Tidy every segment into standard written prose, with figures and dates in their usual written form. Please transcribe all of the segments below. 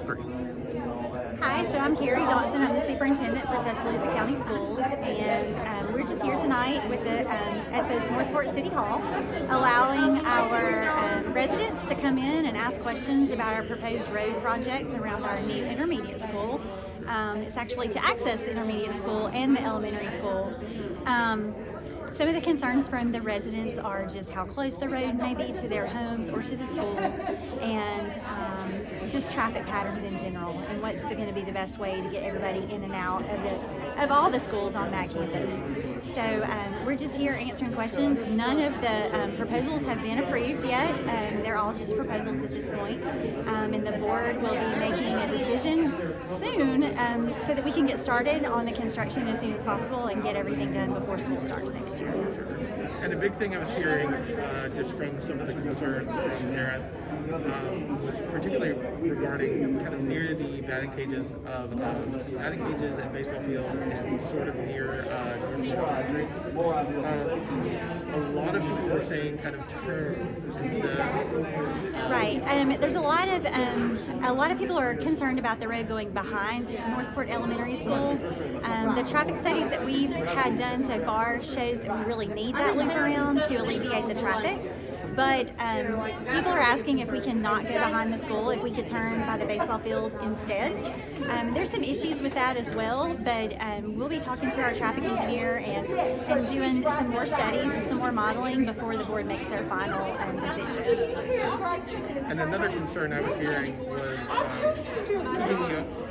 three. Hi, so I'm Carrie Johnson. I'm the superintendent for Tuscaloosa County Schools, and we're just here tonight with at the Northport City Hall, allowing our residents to come in and ask questions about our proposed road project around our new intermediate school. It's actually to access the intermediate school and the elementary school. Some of the concerns from the residents are just how close the road may be to their homes or to the school, and just traffic patterns in general, and what's going to be the best way to get everybody in and out of all the schools on that campus. So we're just here answering questions. None of the proposals have been approved yet. They're all just proposals at this point, and the board will be making a decision soon so that we can get started on the construction as soon as possible and get everything done before school starts next year. And a big thing I was hearing just from some of the concerns from parents was particularly regarding kind of near the batting cages and baseball field and sort of near Northport. A lot of people were saying kind of turn instead. Right. There's a lot of people are concerned about the road going behind Northport Elementary School. The traffic studies that we've had done so far shows that we really need that loop around to alleviate the traffic. But people are asking if we can not go behind the school, if we could turn by the baseball field instead. There's some issues with that as well, but we'll be talking to our traffic engineer and doing some more studies and some more modeling before the board makes their final decision. And another concern I was hearing was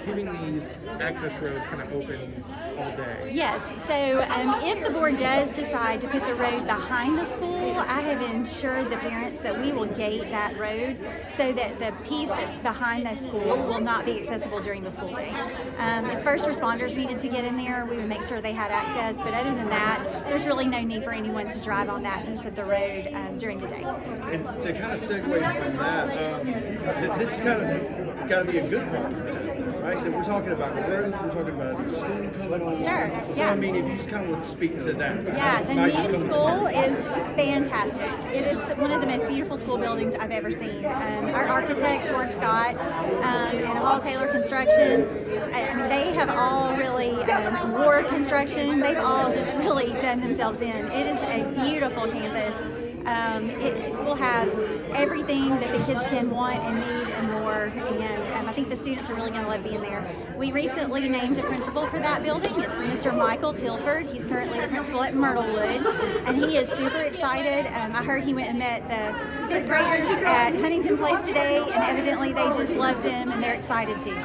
keeping these access roads kind of open all day. Yes, so if the board does decide to put the road behind the school, I have ensured the parents that we will gate that road so that the piece that's behind the school will not be accessible during the school day. If first responders needed to get in there, we would make sure they had access, but other than that, there's really no need for anyone to drive on that piece of the road during the day. And to kind of segue from that, this is kind of got to be a good problem, right? That we're talking about roads, we're talking about a new school coming on. Sure, So I mean, if you just kind of would speak to that. Yeah, the new school is fantastic. It is one of the most beautiful school buildings I've ever seen. Our architects, Ward Scott, and Hall Taylor Construction, I mean, they have all really, Ward Construction, they've all just really done themselves in. It is a beautiful campus. It will have everything that the kids can want and need and more, and I think the students are really going to love being there. We recently named a principal for that building. It's Mr. Michael Tilford. He's currently the principal at Myrtlewood, and he is super excited. I heard he went and met the fifth graders at Huntington Place today, and evidently they just loved him, and they're excited too.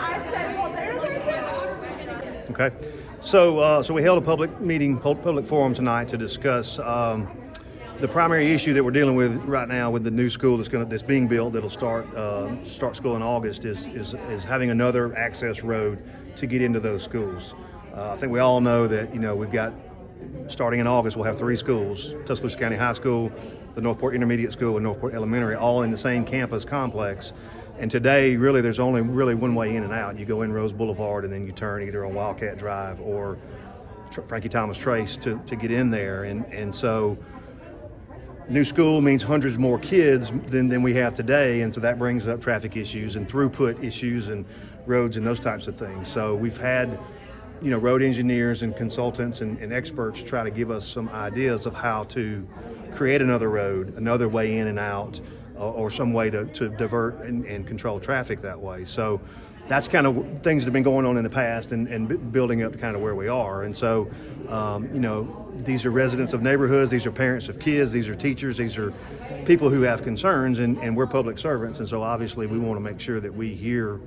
Okay, so we held a public forum tonight to discuss the primary issue that we're dealing with right now with the new school that's being built that'll start school in August is having another access road to get into those schools. I think we all know that we've got, starting in August, we'll have 3 schools: Tuscaloosa County High School, the Northport Intermediate School, and Northport Elementary, all in the same campus complex. And today, really, there's only really one way in and out. You go in Rose Boulevard and then you turn either on Wildcat Drive or Frankie Thomas Trace to get in there. And so new school means hundreds more kids than we have today, and so that brings up traffic issues and throughput issues and roads and those types of things. So we've had road engineers and consultants and experts try to give us some ideas of how to create another road, another way in and out, or some way to divert and control traffic that way. So that's kind of things that have been going on in the past and building up to kind of where we are. And so, these are residents of neighborhoods, these are parents of kids, these are teachers, these are people who have concerns, and we're public servants. And so obviously we want to make sure that we hear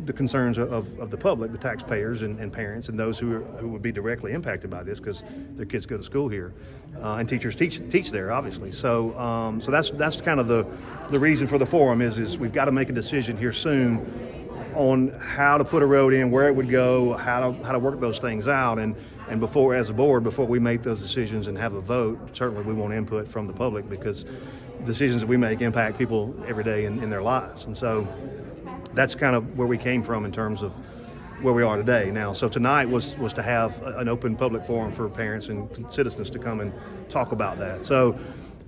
the concerns of the public, the taxpayers and parents, and those who would be directly impacted by this because their kids go to school here, and teachers teach there, obviously. So that's kind of the reason for the forum is we've got to make a decision here soon on how to put a road in, where it would go, how to work those things out, and before, as a board, before we make those decisions and have a vote, certainly we want input from the public because decisions that we make impact people every day in their lives. And so that's kind of where we came from in terms of where we are today now. So tonight was to have an open public forum for parents and citizens to come and talk about that. So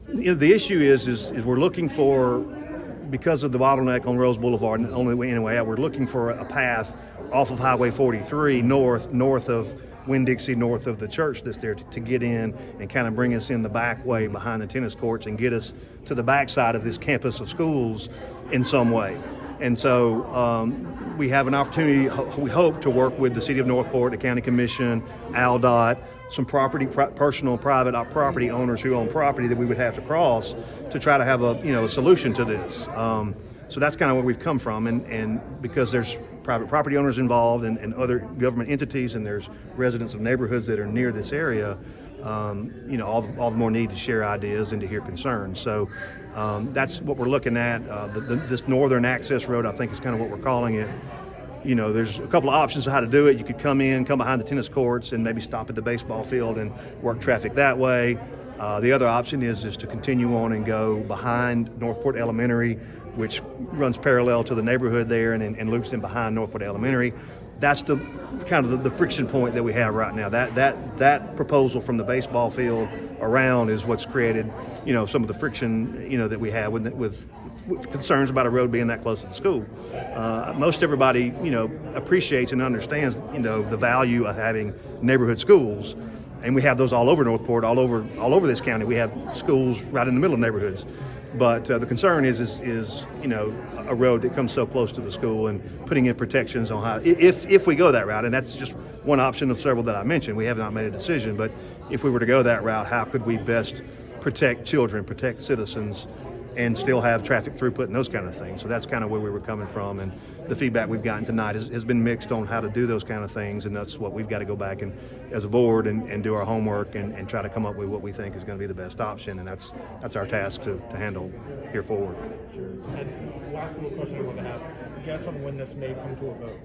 the issue is we're looking for because of the bottleneck on Rose Boulevard, and the only way anyway out, we're looking for a path off of Highway 43 north of Winn-Dixie, north of the church that's there to get in and kind of bring us in the back way behind the tennis courts and get us to the backside of this campus of schools in some way. And so we have an opportunity, we hope, to work with the City of Northport, the County Commission, ALDOT, some personal private property owners who own property that we would have to cross to try to have a solution to this. So that's kind of where we've come from, and because there's private property owners involved and other government entities, and there's residents of neighborhoods that are near this area, all the more need to share ideas and to hear concerns. So that's what we're looking at. This northern access road, I think, is kind of what we're calling it. There's a couple of options of how to do it. You could come behind the tennis courts and maybe stop at the baseball field and work traffic that way. The other option is to continue on and go behind Northport Elementary, which runs parallel to the neighborhood there and loops in behind Northport Elementary. That's the kind of the friction point that we have right now. That proposal from the baseball field around is what's created, some of the friction, that we have with concerns about a road being that close to the school. Most everybody, appreciates and understands, the value of having neighborhood schools, and we have those all over Northport, all over this county. We have schools right in the middle of neighborhoods. But the concern is a road that comes so close to the school, and putting in protections on how, if we go that route, and that's just one option of several that I mentioned. We have not made a decision, but if we were to go that route, how could we best protect children, protect citizens, and still have traffic throughput and those kind of things? So that's kind of where we were coming from, and the feedback we've gotten tonight has been mixed on how to do those kind of things, and that's what we've got to go back and as a board and do our homework and try to come up with what we think is going to be the best option, and that's our task to handle here forward. Sure. And last little question I want to have, guess on when this may come to a vote.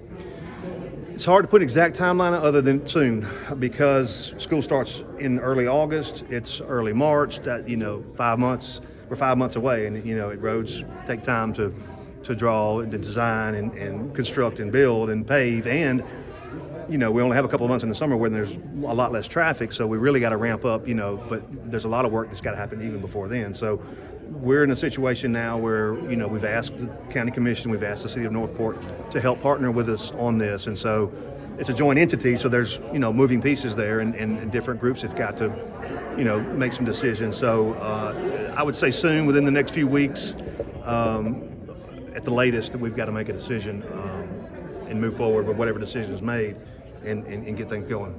It's hard to put an exact timeline other than soon, because school starts in early August. It's early March. That 5 months. We're 5 months away, and roads take time to draw and to design and construct and build and pave, and we only have a couple of months in the summer when there's a lot less traffic, so we really got to ramp up, but there's a lot of work that's got to happen even before then. So we're in a situation now where we've asked the County Commission, we've asked the City of Northport to help partner with us on this, and so it's a joint entity, so there's moving pieces there, and different groups have got to make some decisions. So I would say soon, within the next few weeks, at the latest, that we've got to make a decision and move forward with whatever decision is made and get things going.